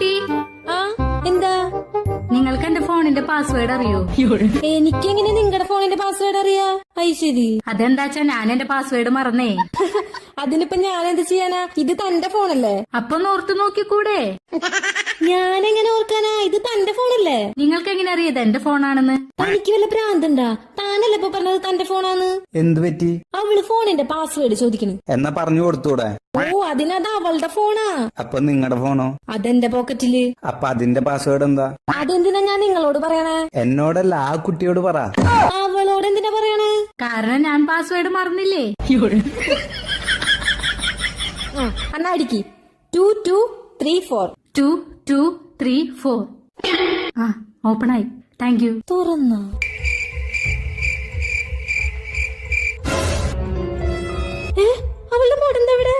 കുട്ടി എന്താ? നിങ്ങൾക്ക് എന്റെ ഫോണിന്റെ പാസ്വേഡ് അറിയോ? എനിക്കെങ്ങനെ നിങ്ങളുടെ ഫോണിന്റെ പാസ്വേഡ് അറിയാ? ശരി. അതെന്താച്ചാ ഞാൻ എന്റെ പാസ്വേഡ് മറന്നേ. അതിനിപ്പോ ഞാൻ എന്ത് ചെയ്യാനാ? ഇത് തന്റെ ഫോണല്ലേ? അപ്പൊ ഓർത്തു നോക്കിക്കൂടെ? ഞാനെങ്ങനെ ഓർക്കാനാ? ഇത് തന്റെ ഫോണല്ലേ? നിങ്ങൾക്ക് എങ്ങനെ അറിയത് എന്റെ ഫോണാണെന്ന്? തനിക്ക് വല്ല ഭ്രാന്തുണ്ടാ? താനല്ലേ ഇപ്പൊ പറഞ്ഞത് തന്റെ ഫോണാന്ന്? എന്ത് പറ്റി? അവള് ഫോണിന്റെ പാസ്വേഡ് ചോദിക്കണു. എന്നാ പറഞ്ഞു കൊടുത്തൂടെ? അതിനത് അവളുടെ ഫോണാ. അപ്പൊ നിങ്ങളുടെ ഫോണോ? അതെന്റെ പോക്കറ്റില്. അപ്പൊ അതിന്റെ പാസ്വേഡ് എന്താ? അതെന്തിനാ ഞാൻ നിങ്ങളോട് പറയണേ? എന്നോടല്ല, ആ കുട്ടിയോട് പറ. അവളോട് എന്തിനാ പറയണേ? കാരണം ഞാൻ പാസ്വേഡ് മറന്നില്ലേ. എന്നാ അടിക്ക്. 2234 2234. ഓപ്പൺ ആയി. Thank you. തുറന്ന അവളുടെ മോഡെന്താ ഇവിടെ?